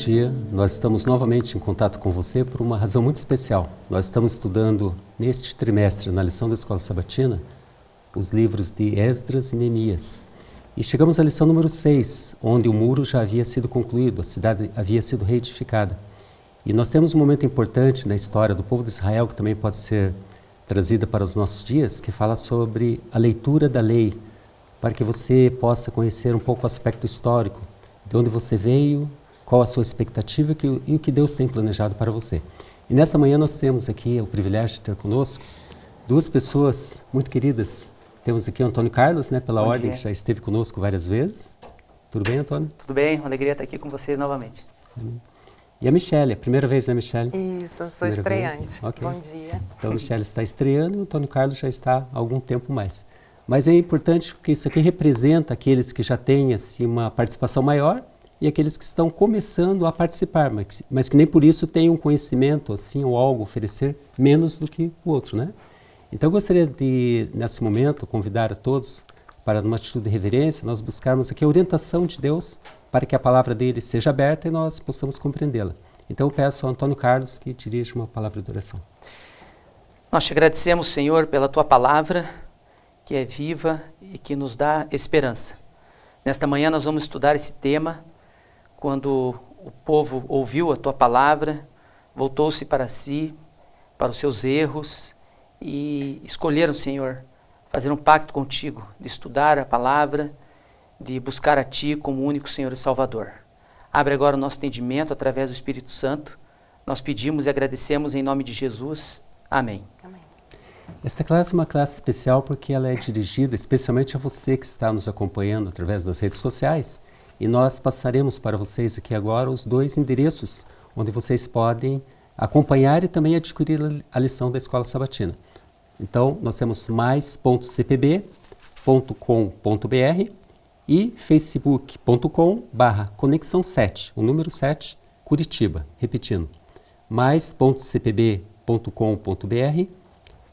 dia. Nós estamos novamente em contato com você por uma razão muito especial. Nós estamos estudando neste trimestre, na lição da Escola Sabatina, os livros de Esdras e Neemias. E chegamos à lição número 6, onde o muro já havia sido concluído, a cidade havia sido reedificada. E nós temos um momento importante na história do povo de Israel, que também pode ser trazida para os nossos dias, que fala sobre a leitura da lei, para que você possa conhecer um pouco o aspecto histórico, de onde você veio, qual a sua expectativa e o que Deus tem planejado para você. E nessa manhã nós temos aqui o privilégio de ter conosco duas pessoas muito queridas. Temos aqui o Antônio Carlos, pela Bom ordem, dia. que já esteve conosco várias vezes. Tudo bem, Antônio? Tudo bem, uma alegria estar aqui com vocês novamente. E a Michele, a primeira vez, né, Michele? Isso, eu sou Primeira estreante. vez? Ok. Bom dia. Então, a Michele está estreando e o Antônio Carlos já está há algum tempo mais. Mas é importante porque isso aqui representa aqueles que já têm assim, uma participação maior e aqueles que estão começando a participar, mas que nem por isso têm um conhecimento assim, ou algo a oferecer menos do que o outro, né? Então, eu gostaria de, nesse momento, convidar a todos para, numa atitude de reverência, nós buscarmos aqui a orientação de Deus para que a palavra dele seja aberta e nós possamos compreendê-la. Então, eu peço ao Antônio Carlos que dirija uma palavra de oração. Nós te agradecemos, Senhor, pela tua palavra, que é viva e que nos dá esperança. Nesta manhã nós vamos estudar esse tema. Quando o povo ouviu a tua palavra, voltou-se para si, para os seus erros e escolheram, Senhor, fazer um pacto contigo, de estudar a palavra, de buscar a ti como único Senhor e Salvador. Abre agora o nosso entendimento através do Espírito Santo. Nós pedimos e agradecemos em nome de Jesus. Amém. Amém. Esta classe é uma classe especial porque ela é dirigida especialmente a você que está nos acompanhando através das redes sociais e nós passaremos para vocês aqui agora os dois endereços onde vocês podem acompanhar e também adquirir a lição da Escola Sabatina. Então, nós temos mais.cpb.com.br e facebook.com/conexão 7, o número 7, Curitiba. Repetindo, mais.cpb.com.br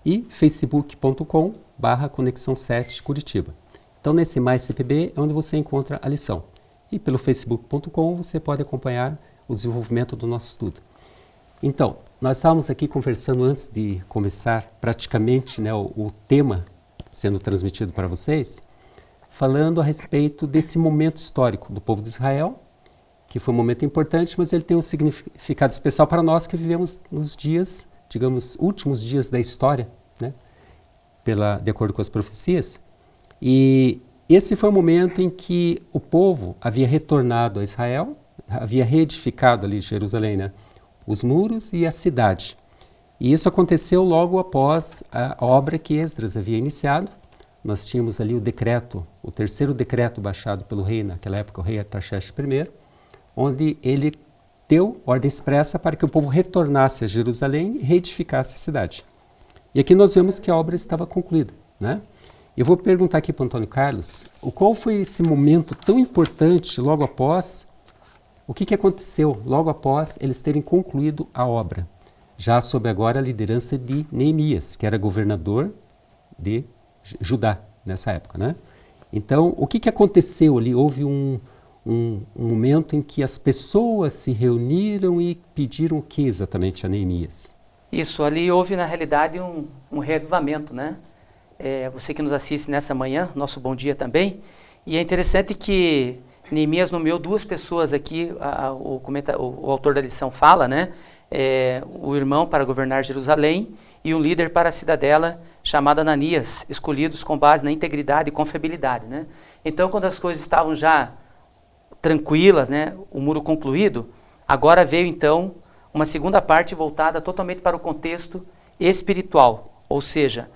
e facebook.com/conexão 7 Curitiba. Então, nesse Mais CPB é onde você encontra a lição. E pelo facebook.com você pode acompanhar o desenvolvimento do nosso estudo. Então, nós estávamos aqui conversando antes de começar praticamente o tema sendo transmitido para vocês, falando a respeito desse momento histórico do povo de Israel, que foi um momento importante, mas ele tem um significado especial para nós que vivemos nos dias, digamos, últimos dias da história, de acordo com as profecias. E esse foi o momento em que o povo havia retornado a Israel, havia reedificado ali Jerusalém, os muros e a cidade. E isso aconteceu logo após a obra que Esdras havia iniciado. Nós tínhamos ali o decreto, o terceiro decreto baixado pelo rei, naquela época o rei Artaxerxes I, onde ele deu ordem expressa para que o povo retornasse a Jerusalém e reedificasse a cidade. E aqui nós vemos que a obra estava concluída, Eu vou perguntar aqui para o Antônio Carlos, qual foi esse momento tão importante logo após, o que aconteceu logo após eles terem concluído a obra, já sob agora a liderança de Neemias, que era governador de Judá nessa época, Então, o que aconteceu ali? Houve um momento em que as pessoas se reuniram e pediram o que exatamente a Neemias? Isso, ali houve na realidade um reavivamento, Você que nos assiste nessa manhã, nosso bom dia também. E é interessante que Neemias nomeou duas pessoas aqui, o autor da lição fala, o irmão para governar Jerusalém e um líder para a cidadela chamado Ananias, escolhidos com base na integridade e confiabilidade. Então, quando as coisas estavam já tranquilas, o muro concluído, agora veio então uma segunda parte voltada totalmente para o contexto espiritual, ou seja,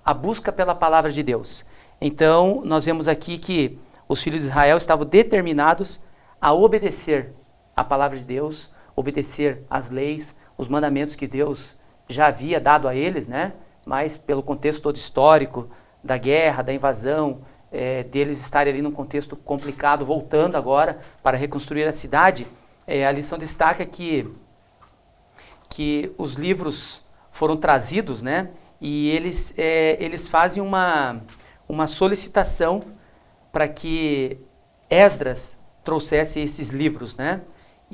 a busca pela palavra de Deus. Então, nós vemos aqui que os filhos de Israel estavam determinados a obedecer a palavra de Deus, obedecer às leis, os mandamentos que Deus já havia dado a eles, mas pelo contexto todo histórico, da guerra, da invasão, deles estarem ali num contexto complicado, voltando agora para reconstruir a cidade, a lição destaca que os livros foram trazidos, e eles fazem uma solicitação para que Esdras trouxesse esses livros,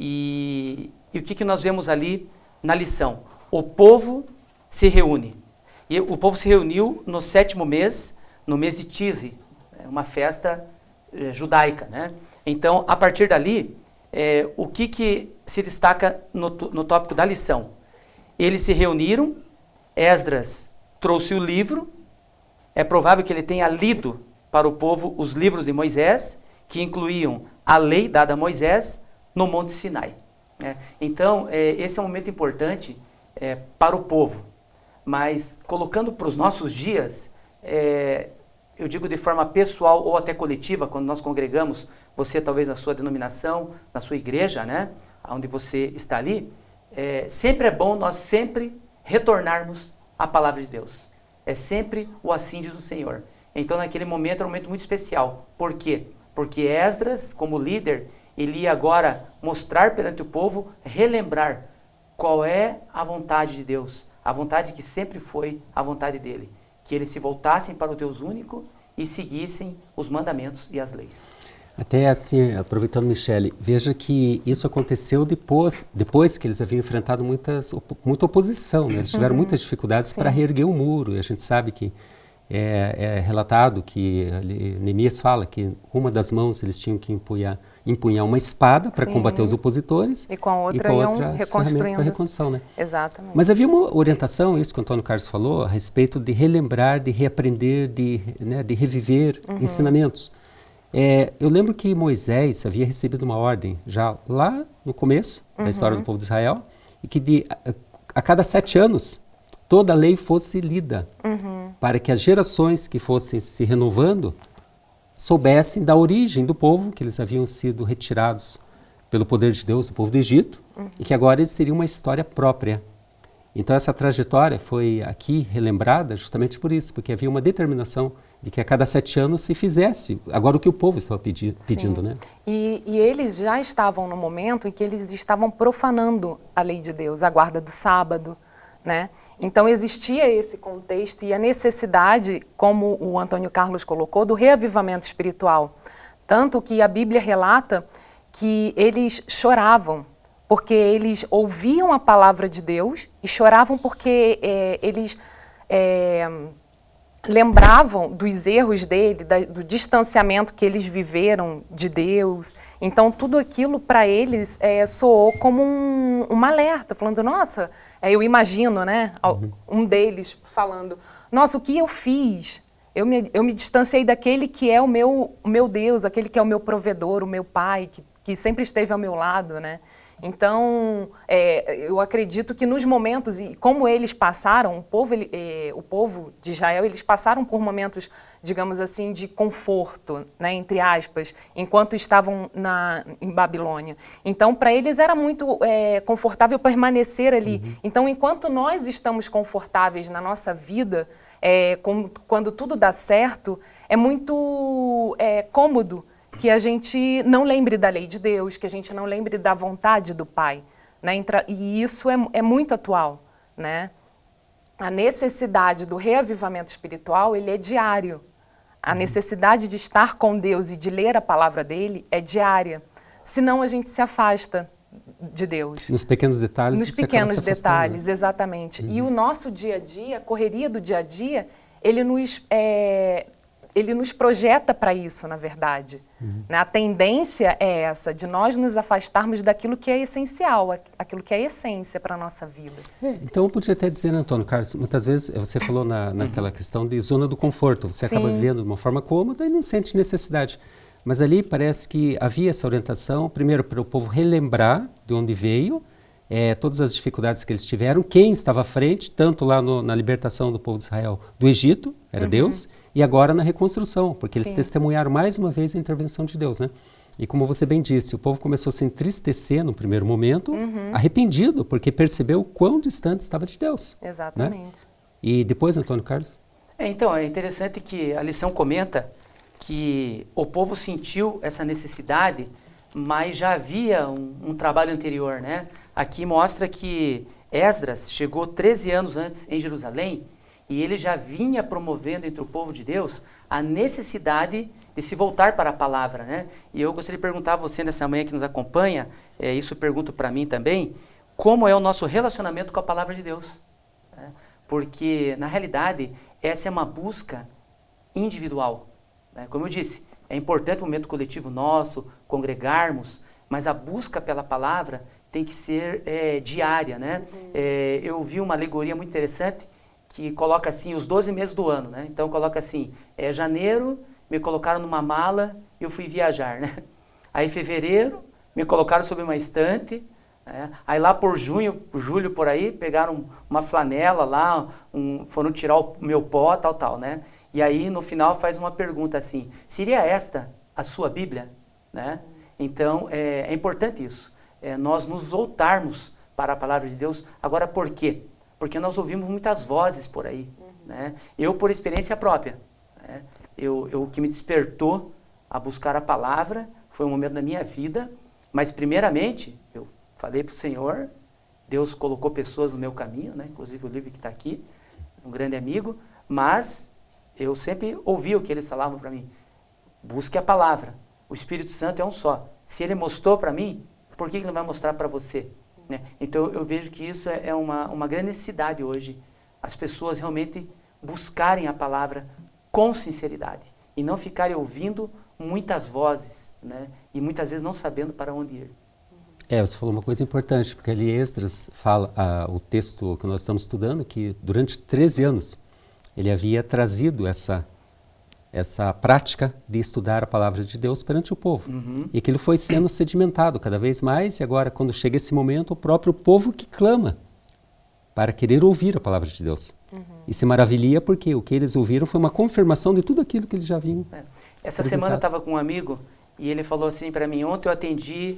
E o que nós vemos ali na lição? O povo se reúne. E o povo se reuniu no 7º mês, no mês de Tise, uma festa judaica, né? Então, a partir dali, o que se destaca no tópico da lição? Eles se reuniram, Esdras trouxe o livro, é provável que ele tenha lido para o povo os livros de Moisés, que incluíam a lei dada a Moisés no Monte Sinai, né? Então, esse é um momento importante para o povo, mas colocando para os nossos dias, eu digo de forma pessoal ou até coletiva, quando nós congregamos, você talvez na sua denominação, na sua igreja, né, onde você está ali, sempre é bom nós sempre retornarmos à palavra de Deus. É sempre o assim diz o Senhor. Então, naquele momento, é um momento muito especial. Por quê? Porque Esdras, como líder, ele ia agora mostrar perante o povo, relembrar qual é a vontade de Deus, a vontade que sempre foi a vontade dele, que eles se voltassem para o Deus único e seguissem os mandamentos e as leis. Até assim, aproveitando, Michele, veja que isso aconteceu depois que eles haviam enfrentado muita oposição, né? Eles tiveram muitas dificuldades para reerguer o muro, e a gente sabe que é relatado que Neemias fala que com uma das mãos eles tinham que empunhar uma espada para combater os opositores e com a outra iam reconstruindo para a reconstrução, né? Exatamente. Mas havia uma orientação, isso que o Antônio Carlos falou, a respeito de relembrar, de reaprender, de reviver ensinamentos. Eu lembro que Moisés havia recebido uma ordem já lá no começo da história do povo de Israel, e que a cada 7 anos toda a lei fosse lida, para que as gerações que fossem se renovando soubessem da origem do povo, que eles haviam sido retirados pelo poder de Deus, do povo do Egito, e que agora eles teriam uma história própria. Então essa trajetória foi aqui relembrada justamente por isso, porque havia uma determinação de que a cada 7 anos se fizesse agora o que o povo estava pedindo, né? E eles já estavam no momento em que eles estavam profanando a lei de Deus, a guarda do sábado, né? Então existia esse contexto e a necessidade, como o Antônio Carlos colocou, do reavivamento espiritual. Tanto que a Bíblia relata que eles choravam, porque eles ouviam a palavra de Deus e choravam porque eles lembravam dos erros dele, do distanciamento que eles viveram de Deus. Então tudo aquilo para eles soou como um alerta, falando, nossa, eu imagino, né, um deles falando, nossa, o que eu fiz? Eu me distanciei daquele que é o meu Deus, aquele que é o meu provedor, o meu pai, que sempre esteve ao meu lado, né? Então, eu acredito que nos momentos, e como eles passaram, o povo de Israel, eles passaram por momentos, digamos assim, de conforto, né, entre aspas, enquanto estavam em Babilônia. Então, para eles era muito confortável permanecer ali. Então, enquanto nós estamos confortáveis na nossa vida, quando tudo dá certo, é muito cômodo que a gente não lembre da lei de Deus, que a gente não lembre da vontade do Pai, né? E isso é muito atual, né? A necessidade do reavivamento espiritual, ele é diário. A necessidade de estar com Deus e de ler a palavra dele é diária. Senão a gente se afasta de Deus. Nos pequenos detalhes. Nos pequenos detalhes, exatamente. E o nosso dia a dia, a correria do dia a dia, ele nos projeta para isso, na verdade. A tendência é essa, de nós nos afastarmos daquilo que é essencial, aquilo que é essência para a nossa vida. Então, eu podia até dizer, né, Antônio Carlos, muitas vezes você falou naquela questão de zona do conforto, você acaba vivendo de uma forma cômoda e não sente necessidade. Mas ali parece que havia essa orientação, primeiro para o povo relembrar de onde veio, todas as dificuldades que eles tiveram, quem estava à frente, tanto lá na libertação do povo de Israel do Egito, era Deus, e agora na reconstrução, porque eles testemunharam mais uma vez a intervenção de Deus, né? E como você bem disse, o povo começou a se entristecer no primeiro momento, arrependido, porque percebeu o quão distante estava de Deus. Exatamente. Né? E depois, Antônio Carlos? Então, é interessante que a lição comenta que o povo sentiu essa necessidade, mas já havia um trabalho anterior, né? Aqui mostra que Esdras chegou 13 anos antes em Jerusalém e ele já vinha promovendo entre o povo de Deus a necessidade de se voltar para a palavra, né? E eu gostaria de perguntar a você nessa manhã que nos acompanha, isso eu pergunto para mim também, como é o nosso relacionamento com a palavra de Deus. Né? Porque, na realidade, essa é uma busca individual. Né? Como eu disse, é importante o momento coletivo nosso, congregarmos, mas a busca pela palavra tem que ser diária. Né? Eu vi uma alegoria muito interessante que coloca assim os 12 meses do ano. Né? Então coloca assim, janeiro me colocaram numa mala e eu fui viajar. Né? Aí fevereiro me colocaram sobre uma estante. Aí lá por junho, julho por aí, pegaram uma flanela lá, foram tirar o meu pó, tal, né? E aí no final faz uma pergunta assim, seria esta a sua Bíblia? Né? Então é importante isso, nós nos voltarmos para a palavra de Deus. Agora por quê? Porque nós ouvimos muitas vozes por aí. Né? Eu por experiência própria, né? O que me despertou a buscar a palavra foi um momento da minha vida, mas primeiramente eu falei para o Senhor, Deus colocou pessoas no meu caminho, né? Inclusive o Livre que está aqui, um grande amigo, mas eu sempre ouvi o que eles falavam para mim. Busque a palavra. O Espírito Santo é um só. Se ele mostrou para mim, por que ele não vai mostrar para você? Né? Então eu vejo que isso é uma grande necessidade hoje. As pessoas realmente buscarem a palavra com sinceridade e não ficarem ouvindo muitas vozes, né? E muitas vezes não sabendo para onde ir. Você falou uma coisa importante, porque ali Esdras fala, o texto que nós estamos estudando, que durante 13 anos ele havia trazido essa prática de estudar a palavra de Deus perante o povo. E aquilo foi sendo sedimentado cada vez mais, e agora, quando chega esse momento, o próprio povo que clama para querer ouvir a palavra de Deus. E se maravilha porque o que eles ouviram foi uma confirmação de tudo aquilo que eles já vinham. Essa semana eu estava com um amigo e ele falou assim para mim, ontem eu atendi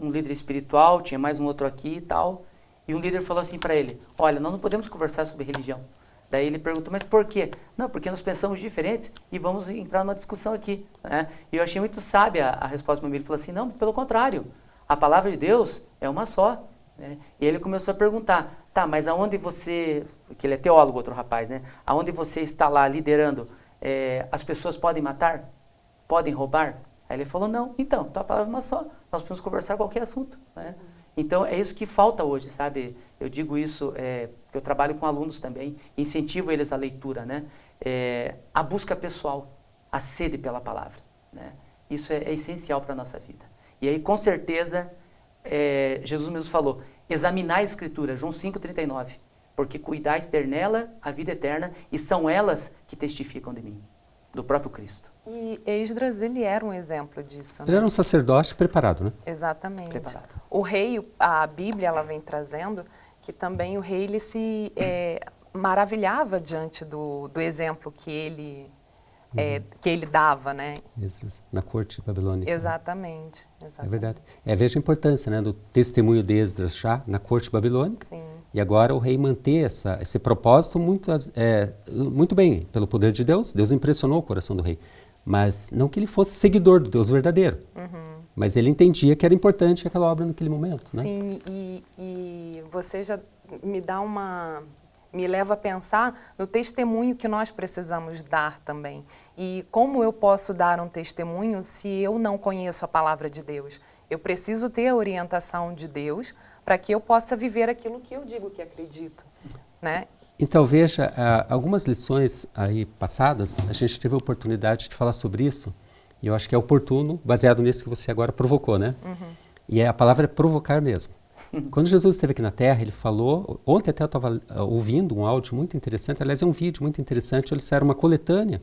um líder espiritual, tinha mais um outro aqui e tal, e um líder falou assim para ele, olha, nós não podemos conversar sobre religião. Daí ele perguntou, mas por quê? Não, porque nós pensamos diferentes e vamos entrar numa discussão aqui. Né? E eu achei muito sábia a resposta do meu amigo. Ele falou assim, não, pelo contrário, a palavra de Deus é uma só. Né? E ele começou a perguntar, tá, mas aonde você, que ele é teólogo, outro rapaz, né? Aonde você está lá liderando, as pessoas podem matar? Podem roubar? Aí ele falou, não, então a palavra é uma só, nós podemos conversar qualquer assunto. Né? Então é isso que falta hoje, sabe? Eu digo isso, porque eu trabalho com alunos também, incentivo eles à leitura, né? A busca pessoal, a sede pela palavra. Né? Isso é essencial para a nossa vida. E aí, com certeza, Jesus mesmo falou, examinar a Escritura, João 5,39, porque cuidais ter nela a vida eterna e são elas que testificam de mim, do próprio Cristo. E Esdras, ele era um exemplo disso. Né? Ele era um sacerdote preparado, né? Exatamente. Preparado. O rei, a Bíblia, ela vem trazendo que também o rei ele se maravilhava diante do exemplo que ele dava, né? Esdras, na corte babilônica. Exatamente. É verdade. Veja a importância, né, do testemunho de Esdras já na corte babilônica. Sim. E agora o rei manter esse propósito muito bem, pelo poder de Deus. Deus impressionou o coração do rei. Mas não que ele fosse seguidor do Deus verdadeiro. Mas ele entendia que era importante aquela obra naquele momento. Né? Sim, e você já me leva a pensar no testemunho que nós precisamos dar também. E como eu posso dar um testemunho se eu não conheço a palavra de Deus? Eu preciso ter a orientação de Deus para que eu possa viver aquilo que eu digo que acredito. Né? Então veja, algumas lições aí passadas, a gente teve a oportunidade de falar sobre isso, e eu acho que é oportuno, baseado nisso que você agora provocou, né? E a palavra é provocar mesmo. Quando Jesus esteve aqui na Terra, ele falou, ontem até eu estava ouvindo um áudio muito interessante, aliás é um vídeo muito interessante, ele era uma coletânea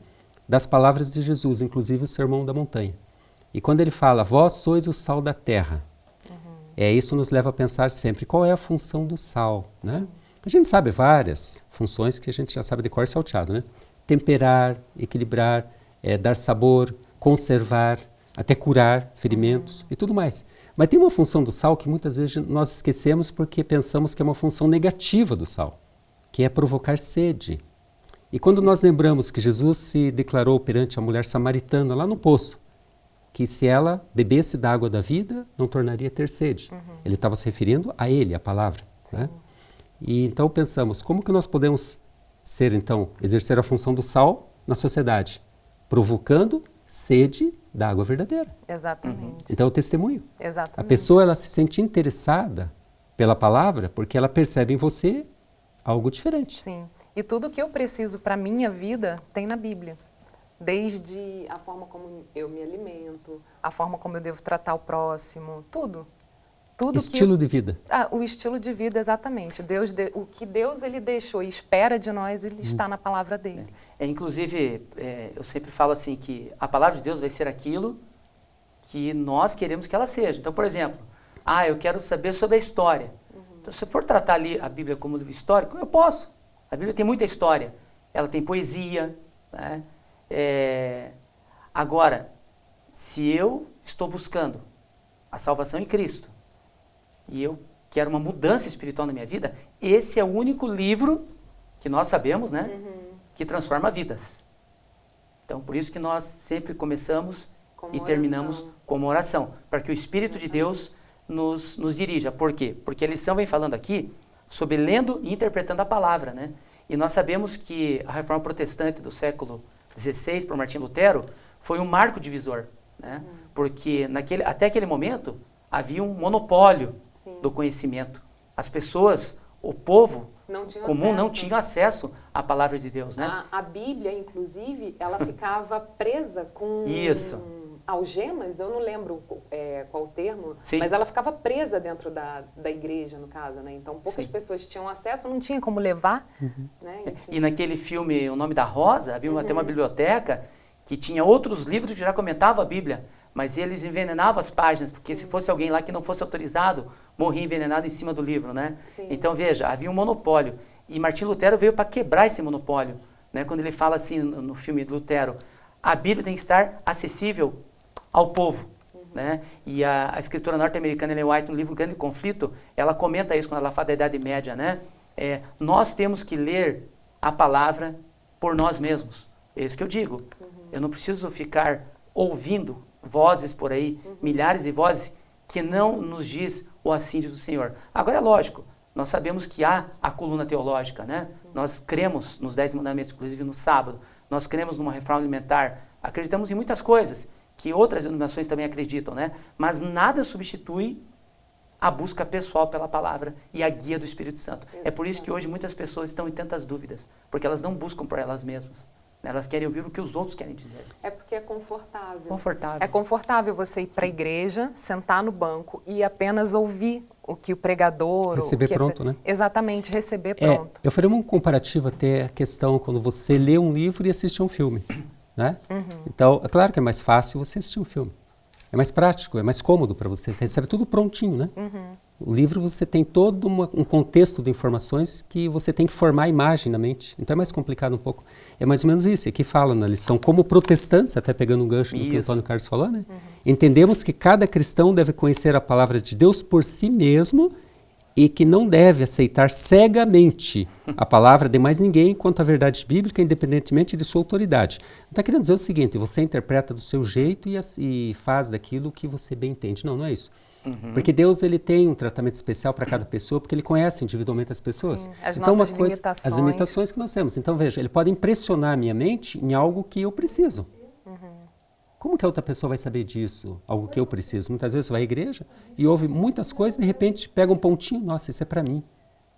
das palavras de Jesus, inclusive o Sermão da Montanha. E quando ele fala, vós sois o sal da terra, isso nos leva a pensar sempre, qual é a função do sal, né? A gente sabe várias funções que a gente já sabe de cor salteado, né? Temperar, equilibrar, dar sabor, conservar, até curar ferimentos e tudo mais. Mas tem uma função do sal que muitas vezes nós esquecemos porque pensamos que é uma função negativa do sal, que é provocar sede. E quando nós lembramos que Jesus se declarou perante a mulher samaritana lá no poço, que se ela bebesse da água da vida, não tornaria a ter sede. Ele estava se referindo a ele, a palavra. Né? E então pensamos, como que nós podemos exercer a função do sal na sociedade? Provocando sede da água verdadeira. Exatamente. Então, é o testemunho. Exatamente. A pessoa ela se sente interessada pela palavra porque ela percebe em você algo diferente. Sim. E tudo que eu preciso para a minha vida tem na Bíblia. Desde a forma como eu me alimento, a forma como eu devo tratar o próximo, tudo. Estilo de vida. O estilo de vida, exatamente. O que Deus ele deixou e espera de nós, ele está na palavra dele. Inclusive, eu sempre falo assim que a palavra de Deus vai ser aquilo que nós queremos que ela seja. Então, por exemplo, eu quero saber sobre a história. Então, se eu for tratar ali a Bíblia como livro histórico, eu posso. A Bíblia tem muita história. Ela tem poesia, né? Agora, se eu estou buscando a salvação em Cristo e eu quero uma mudança espiritual na minha vida, esse é o único livro que nós sabemos, né, que transforma vidas. Então, por isso que nós sempre começamos e terminamos com uma oração, para que o Espírito de Deus nos dirija. Por quê? Porque a lição vem falando aqui sobre lendo e interpretando a palavra, né? E nós sabemos que a Reforma Protestante do século XVI, por Martim Lutero, foi um marco divisor, né? Porque até aquele momento havia um monopólio do conhecimento. As pessoas, o povo comum não tinha acesso à palavra de Deus, né? A Bíblia, inclusive, ela ficava presa com algemas, eu não lembro qual o termo, mas ela ficava presa dentro da igreja, no caso, né? Então poucas pessoas tinham acesso, não tinha como levar, né? E naquele filme O Nome da Rosa, havia até uma biblioteca que tinha outros livros que já comentavam a Bíblia, mas eles envenenavam as páginas, porque se fosse alguém lá que não fosse autorizado, morria envenenado em cima do livro, né? Então, veja, havia um monopólio. E Martim Lutero veio para quebrar esse monopólio, né? Quando ele fala assim no filme de Lutero, a Bíblia tem que estar acessível ao povo, né? E a escritora norte-americana Ellen White, no livro Grande Conflito, ela comenta isso quando ela fala da Idade Média, né? Nós temos que ler a palavra por nós mesmos. É isso que eu digo. Eu não preciso ficar ouvindo vozes por aí, milhares de vozes, que não nos diz o assim diz o Senhor. Agora é lógico, nós sabemos que há a coluna teológica, né? Nós cremos nos 10 mandamentos, inclusive no sábado. Nós cremos numa reforma alimentar. Acreditamos em muitas coisas que outras denominações também acreditam, né? Mas nada substitui a busca pessoal pela palavra e a guia do Espírito Santo. É por isso que hoje muitas pessoas estão em tantas dúvidas, porque elas não buscam por elas mesmas. Elas querem ouvir o que os outros querem dizer. É porque é confortável. Confortável. É confortável você ir para a igreja, sentar no banco e apenas ouvir o que o pregador... Receber pronto, né? Exatamente, receber pronto. Eu faria um comparativo até a questão quando você lê um livro e assiste a um filme, né? Então, é claro que é mais fácil você assistir um filme. É mais prático, é mais cômodo para você. Você recebe tudo prontinho, né? O livro você tem todo um contexto de informações que você tem que formar a imagem na mente. Então é mais complicado um pouco. É mais ou menos isso. Aqui fala na lição, como protestantes, até pegando um gancho do que o Antônio Carlos falou, né? Entendemos que cada cristão deve conhecer a palavra de Deus por si mesmo e que não deve aceitar cegamente a palavra de mais ninguém quanto à verdade bíblica, independentemente de sua autoridade. Está querendo dizer o seguinte, você interpreta do seu jeito e faz daquilo que você bem entende. Não, não é isso. Porque Deus ele tem um tratamento especial para cada pessoa, porque Ele conhece individualmente as pessoas. Sim, as então, nossas limitações. As limitações que nós temos. Então, veja, Ele pode impressionar a minha mente em algo que eu preciso. Como que a outra pessoa vai saber disso? Algo que eu preciso? Muitas vezes você vai à igreja e ouve muitas coisas e de repente pega um pontinho, nossa, isso é para mim.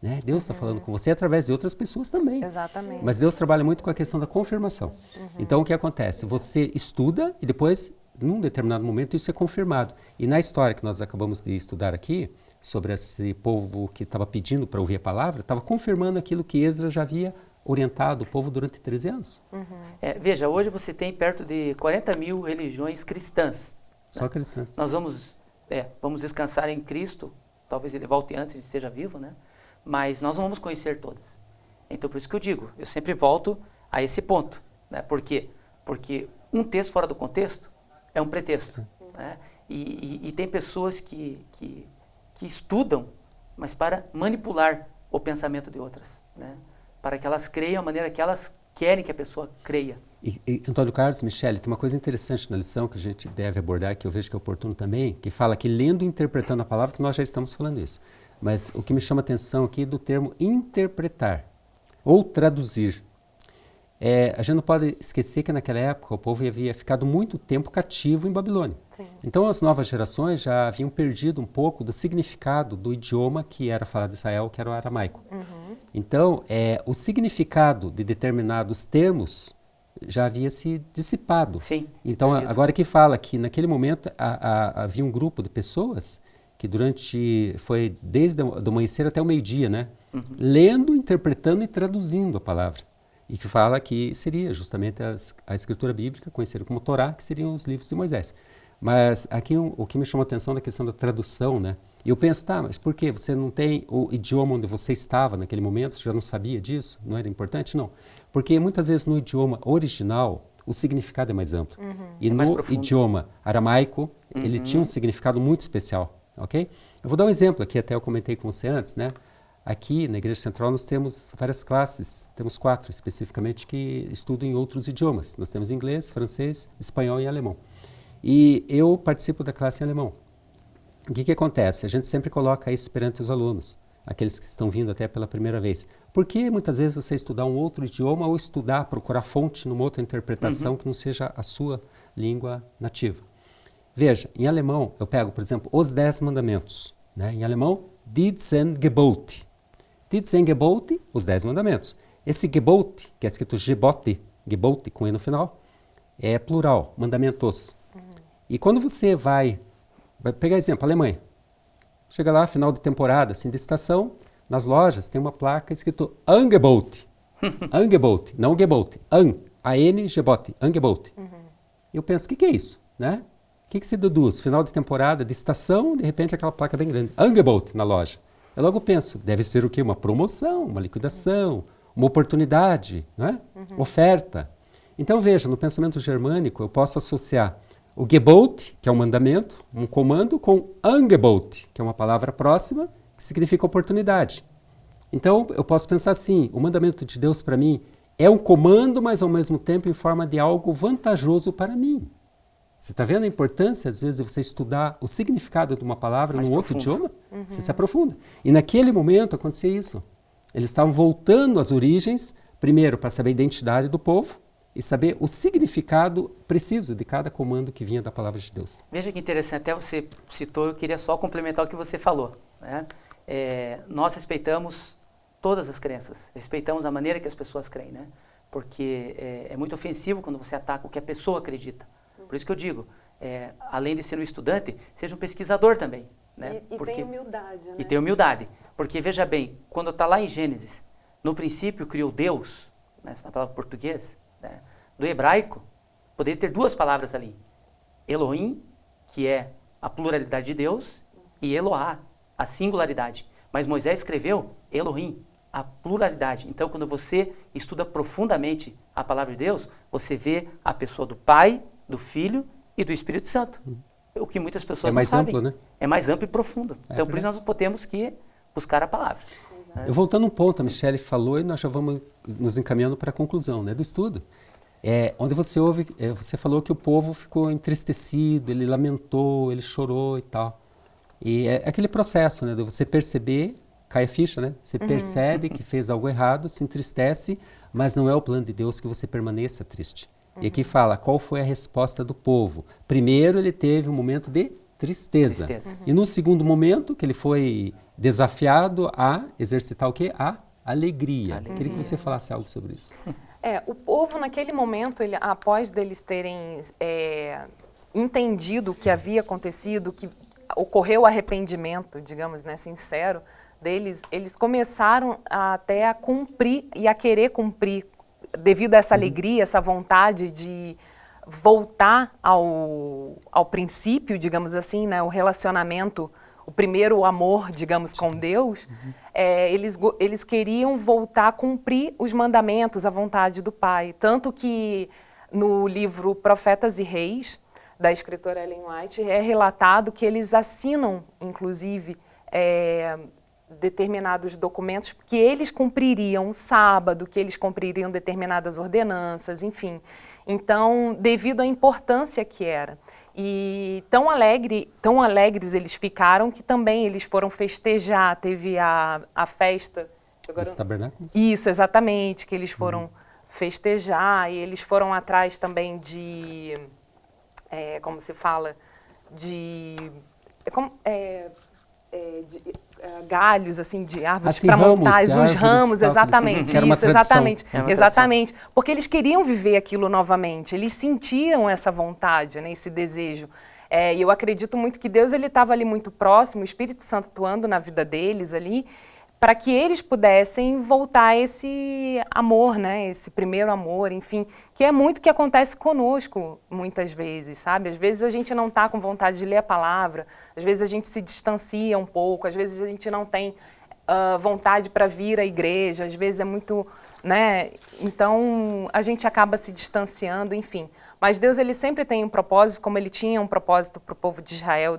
Né? Deus está falando com você através de outras pessoas também. Exatamente. Mas Deus trabalha muito com a questão da confirmação. Então, o que acontece? Você estuda e depois, num determinado momento, isso é confirmado. E na história que nós acabamos de estudar aqui, sobre esse povo que estava pedindo para ouvir a palavra, estava confirmando aquilo que Esdras já havia orientado o povo durante 13 anos. Veja, hoje você tem perto de 40 mil religiões cristãs. Só cristãs. Nós vamos descansar em Cristo, talvez Ele volte antes, Ele esteja vivo, né? Mas nós não vamos conhecer todas. Então, por isso que eu digo, eu sempre volto a esse ponto. Né? Por quê? Porque um texto fora do contexto é um pretexto. Né? E tem pessoas que estudam, mas para manipular o pensamento de outras. Né? Para que elas creiam a maneira que elas querem que a pessoa creia. E Antônio Carlos, Michele, tem uma coisa interessante na lição que a gente deve abordar, que eu vejo que é oportuno também, que fala que lendo e interpretando a palavra, que nós já estamos falando isso. Mas o que me chama a atenção aqui é do termo interpretar ou traduzir. a gente não pode esquecer que naquela época o povo havia ficado muito tempo cativo em Babilônia. Sim. Então as novas gerações já haviam perdido um pouco do significado do idioma que era falado em Israel, que era o aramaico. Então o significado de determinados termos já havia se dissipado. Sim. Então agora que fala que naquele momento havia um grupo de pessoas que foi desde do amanhecer até o meio-dia, né? Lendo, interpretando e traduzindo a palavra. E que fala que seria justamente a escritura bíblica, conhecida como Torá, que seriam os livros de Moisés. Mas aqui o que me chamou a atenção é a questão da tradução, né? E eu penso, tá, mas por quê? Você não tem o idioma onde você estava naquele momento? Você já não sabia disso? Não era importante? Não. Porque muitas vezes no idioma original, o significado é mais amplo. E mais no profundo. Idioma aramaico, ele tinha um significado muito especial, ok? Eu vou dar um exemplo aqui, até eu comentei com você antes, né? Aqui na Igreja Central nós temos várias classes, temos 4 especificamente que estudam em outros idiomas. Nós temos inglês, francês, espanhol e alemão. E eu participo da classe em alemão. O que acontece? A gente sempre coloca isso perante os alunos, aqueles que estão vindo até pela primeira vez. Por que muitas vezes você estudar um outro idioma ou procurar fonte numa outra interpretação que não seja a sua língua nativa? Veja, em alemão eu pego, por exemplo, os 10 mandamentos. Né? Em alemão, die 10 Gebote. Die 10 Gebote, os 10 mandamentos. Esse Gebote, que é escrito Gebote, Gebote com E no final, é plural, mandamentos. E quando você vai pegar exemplo, Alemanha. Chega lá, final de temporada, assim, de estação, nas lojas tem uma placa escrito Angebot. Angebot, não Gebote. A-N, Gebote, Angebot. Eu penso, o que é isso? Né? O que se deduz? Final de temporada, de estação, de repente aquela placa bem grande. Angebot na loja. Eu logo penso, deve ser o quê? Uma promoção, uma liquidação, uma oportunidade, né? Oferta. Então veja, no pensamento germânico eu posso associar o Gebot, que é um mandamento, um comando, com Angebot, que é uma palavra próxima, que significa oportunidade. Então eu posso pensar assim, o mandamento de Deus para mim é um comando, mas ao mesmo tempo em forma de algo vantajoso para mim. Você está vendo a importância, às vezes, de você estudar o significado de uma palavra num outro idioma? Você se aprofunda. E naquele momento acontecia isso. Eles estavam voltando às origens, primeiro para saber a identidade do povo e saber o significado preciso de cada comando que vinha da palavra de Deus. Veja que interessante, até você citou, eu queria só complementar o que você falou. Né? Nós respeitamos todas as crenças, respeitamos a maneira que as pessoas creem, né? Porque é muito ofensivo quando você ataca o que a pessoa acredita. Por isso que eu digo, além de ser um estudante, seja um pesquisador também. Né? E tem humildade. Né? E tem humildade. Porque, veja bem, quando está lá em Gênesis, no princípio criou Deus, né, na palavra português, né, do hebraico, poderia ter 2 palavras ali. Elohim, que é a pluralidade de Deus, e Elohá, a singularidade. Mas Moisés escreveu Elohim, a pluralidade. Então, quando você estuda profundamente a palavra de Deus, você vê a pessoa do Pai, do Filho e do Espírito Santo. O que muitas pessoas não sabem. É mais amplo, né? É mais amplo e profundo. Então, por isso nós temos que buscar a palavra. Eu voltando um ponto, a Michele falou e nós já vamos nos encaminhando para a conclusão, né, do estudo. Onde você ouve, você falou que o povo ficou entristecido, ele lamentou, ele chorou e tal. E é aquele processo, né, de você perceber, cai a ficha, né? Você percebe que fez algo errado, se entristece, mas não é o plano de Deus que você permaneça triste. E aqui fala, qual foi a resposta do povo? Primeiro ele teve um momento de tristeza. E no segundo momento, que ele foi desafiado a exercitar o quê? A alegria. Queria que você falasse algo sobre isso. O povo naquele momento, após deles terem entendido o que havia acontecido, que ocorreu arrependimento, digamos, né, sincero, deles, eles começaram até a cumprir e a querer cumprir, devido a essa alegria, essa vontade de voltar ao princípio, digamos assim, né, o relacionamento, o primeiro amor, digamos, com Deus, eles queriam voltar a cumprir os mandamentos, a vontade do Pai. Tanto que no livro Profetas e Reis, da escritora Ellen White, é relatado que eles assinam, inclusive, determinados documentos que eles cumpririam sábado, que eles cumpririam determinadas ordenanças, enfim. Então, devido à importância que era. E tão alegres eles ficaram que também eles foram festejar, teve a festa... Dos tabernáculos? Isso, exatamente, que eles foram festejar, e eles foram atrás também de, como se fala, de galhos assim de árvores Assim, para ramos montar de os árvores, ramos, tal, exatamente, era uma isso, tradição. exatamente, É uma exatamente, porque eles queriam viver aquilo novamente, eles sentiam essa vontade, né, esse desejo. E eu acredito muito que Deus ele estava ali muito próximo, o Espírito Santo atuando na vida deles ali, para que eles pudessem voltar a esse amor, né? Esse primeiro amor, enfim, que é muito que acontece conosco muitas vezes, sabe? Às vezes a gente não está com vontade de ler a palavra, às vezes a gente se distancia um pouco, às vezes a gente não tem vontade para vir à igreja, às vezes é muito, né? Então a gente acaba se distanciando, enfim. Mas Deus ele sempre tem um propósito, como ele tinha um propósito para o povo de Israel.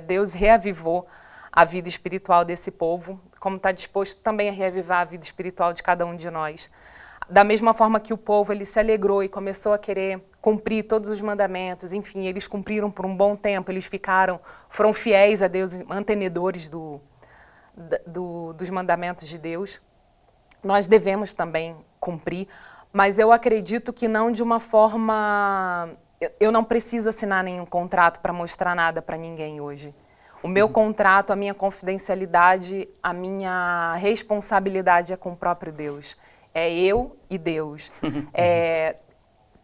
Deus reavivou a vida espiritual desse povo, como está disposto também a reavivar a vida espiritual de cada um de nós. Da mesma forma que o povo ele se alegrou e começou a querer cumprir todos os mandamentos, enfim, eles cumpriram por um bom tempo, eles foram fiéis a Deus, mantenedores dos mandamentos de Deus. Nós devemos também cumprir, mas eu acredito que não de uma forma... Eu não preciso assinar nenhum contrato para mostrar nada para ninguém hoje. O meu contrato, a minha confidencialidade, a minha responsabilidade é com o próprio Deus. É eu e Deus.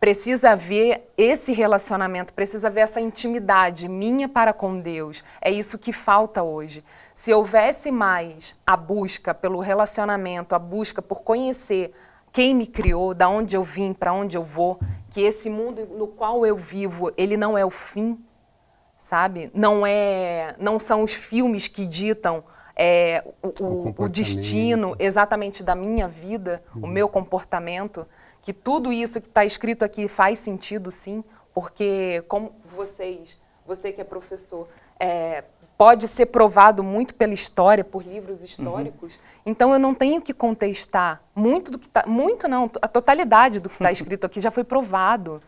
Precisa haver esse relacionamento, precisa haver essa intimidade minha para com Deus. É isso que falta hoje. Se houvesse mais a busca pelo relacionamento, a busca por conhecer quem me criou, da onde eu vim, para onde eu vou, que esse mundo no qual eu vivo, ele não é o fim, sabe? Não são os filmes que ditam o destino exatamente da minha vida, o meu comportamento, que tudo isso que está escrito aqui faz sentido, sim, porque como você que é professor, pode ser provado muito pela história, por livros históricos, então eu não tenho que contestar. A totalidade do que está escrito aqui já foi provado.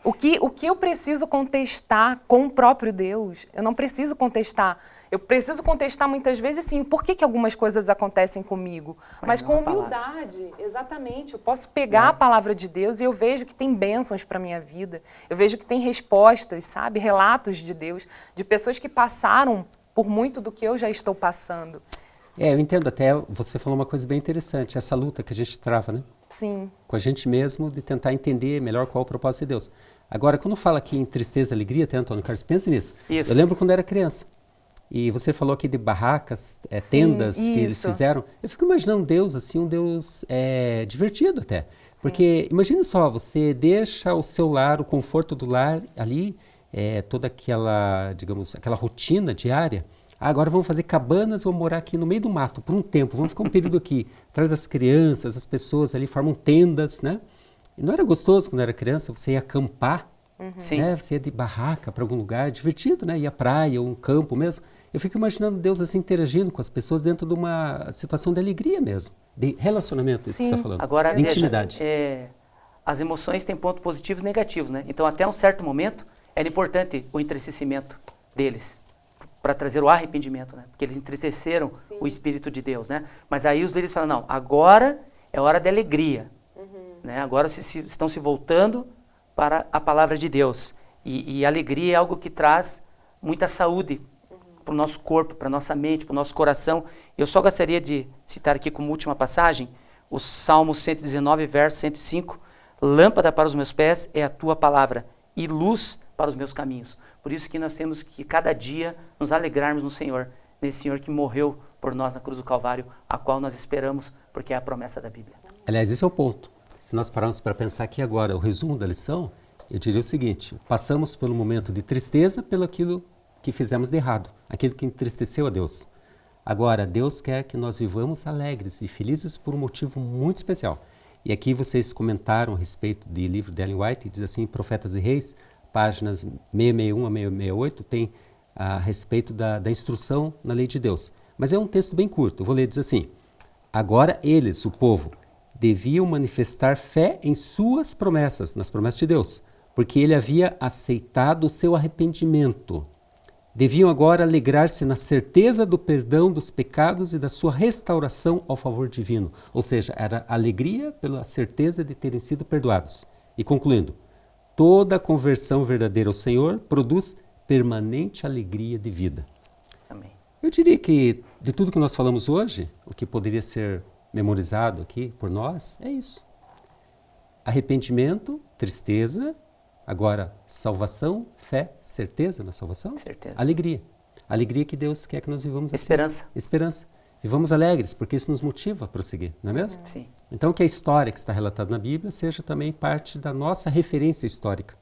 O que eu preciso contestar com o próprio Deus? Eu não preciso contestar. Eu preciso contestar muitas vezes, sim, por que algumas coisas acontecem comigo. Mas com humildade, exatamente. Eu posso pegar a palavra de Deus e eu vejo que tem bênçãos para a minha vida. Eu vejo que tem respostas, sabe? Relatos de Deus, de pessoas que passaram por muito do que eu já estou passando. Eu entendo até, você falou uma coisa bem interessante, essa luta que a gente trava, né? Sim. Com a gente mesmo, de tentar entender melhor qual é o propósito de Deus. Agora, quando fala aqui em tristeza e alegria, até Antônio Carlos, pensa nisso. Isso. Eu lembro quando era criança. E você falou aqui de barracas, tendas que eles fizeram. Eu fico imaginando Deus assim, um Deus divertido até. Sim. Porque imagina só, você deixa o seu lar, o conforto do lar ali, toda aquela, digamos, aquela rotina diária. Agora vamos fazer cabanas, vamos morar aqui no meio do mato por um tempo, vamos ficar um período aqui. Traz as crianças, as pessoas ali formam tendas, né? E não era gostoso quando era criança, você ia acampar, né? Você ia de barraca para algum lugar, divertido, né? Ia à praia ou um campo mesmo. Eu fico imaginando Deus assim interagindo com as pessoas dentro de uma situação de alegria mesmo, de relacionamento, isso que você está falando, agora, de intimidade. As emoções têm pontos positivos e negativos, né? Então, até um certo momento, era importante o entristecimento deles, para trazer o arrependimento, né? Porque eles entristeceram o Espírito de Deus, né? Mas aí os líderes falam, não, agora é hora de alegria, né? Agora estão se voltando para a palavra de Deus. E alegria é algo que traz muita saúde para o nosso corpo, para a nossa mente, para o nosso coração. Eu só gostaria de citar aqui como última passagem, o Salmo 119, verso 105, lâmpada para os meus pés é a tua palavra e luz para os meus caminhos. Por isso que nós temos que cada dia nos alegrarmos no Senhor, nesse Senhor que morreu por nós na cruz do Calvário, a qual nós esperamos, porque é a promessa da Bíblia. Aliás, esse é o ponto. Se nós pararmos para pensar aqui agora, o resumo da lição, eu diria o seguinte, passamos pelo momento de tristeza pelo aquilo que fizemos de errado, aquilo que entristeceu a Deus. Agora, Deus quer que nós vivamos alegres e felizes por um motivo muito especial. E aqui vocês comentaram a respeito do livro de Ellen White, diz assim, Profetas e Reis, páginas 661 a 668, tem a respeito da instrução na lei de Deus. Mas é um texto bem curto, eu vou ler, diz assim, agora eles, o povo, deviam manifestar fé em suas promessas, nas promessas de Deus, porque ele havia aceitado o seu arrependimento. Deviam agora alegrar-se na certeza do perdão dos pecados e da sua restauração ao favor divino. Ou seja, era alegria pela certeza de terem sido perdoados. E concluindo, toda conversão verdadeira ao Senhor produz permanente alegria de vida. Amém. Eu diria que, de tudo que nós falamos hoje, o que poderia ser memorizado aqui por nós é isso. Arrependimento, tristeza, agora salvação, fé, certeza na salvação, Certeza. alegria. Alegria que Deus quer que nós vivamos assim. Esperança. Esperança. Vivamos alegres, porque isso nos motiva a prosseguir, não é mesmo? Sim. Então que a história que está relatada na Bíblia seja também parte da nossa referência histórica,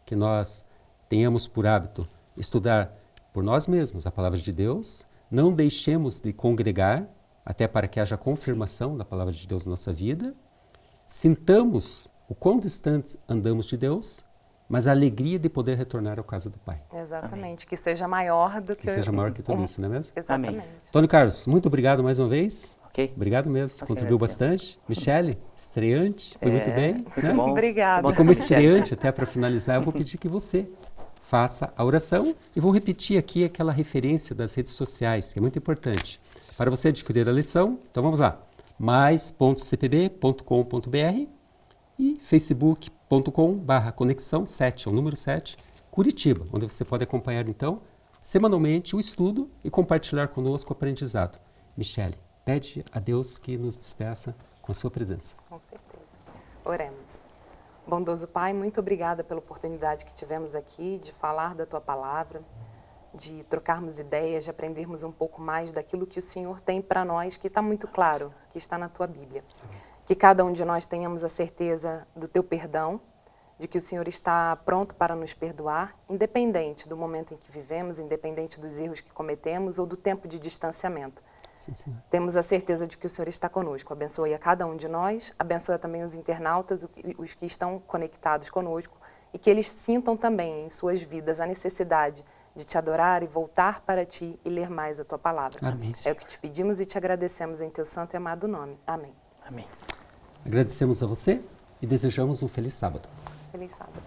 que nós tenhamos por hábito estudar por nós mesmos a palavra de Deus, não deixemos de congregar, até para que haja confirmação da palavra de Deus na nossa vida, sintamos o quão distantes andamos de Deus, mas a alegria de poder retornar à casa do Pai. Exatamente, que seja maior do que... Que seja maior que tudo isso, não é mesmo? Exatamente. Amém. Antônio Carlos, muito obrigado mais uma vez. Ok? Obrigado mesmo, Nós contribuiu que agradecemos. bastante. Michele, estreante, foi muito bem. Muito né? bom. Obrigada. Muito E bom. como estreante, até para finalizar, eu vou pedir que você faça a oração e vou repetir aqui aquela referência das redes sociais, que é muito importante. Para você adquirir a lição, então vamos lá, mais.cpb.com.br e facebook.com/conexão 7, é o número 7, Curitiba, onde você pode acompanhar então semanalmente o estudo e compartilhar conosco o aprendizado. Michele, pede a Deus que nos despeça com a sua presença. Com certeza. Oremos. Bondoso Pai, muito obrigada pela oportunidade que tivemos aqui de falar da Tua Palavra, de trocarmos ideias, de aprendermos um pouco mais daquilo que o Senhor tem para nós, que está muito claro, que está na Tua Bíblia. Que cada um de nós tenhamos a certeza do Teu perdão, de que o Senhor está pronto para nos perdoar, independente do momento em que vivemos, independente dos erros que cometemos ou do tempo de distanciamento. Sim, Senhor. Temos a certeza de que o Senhor está conosco. Abençoe a cada um de nós, abençoe também os internautas, os que estão conectados conosco, e que eles sintam também em suas vidas a necessidade de Te adorar e voltar para Ti e ler mais a Tua Palavra. Amém. É o que Te pedimos e Te agradecemos em Teu santo e amado nome. Amém. Amém. Agradecemos a você e desejamos um feliz sábado. Feliz sábado.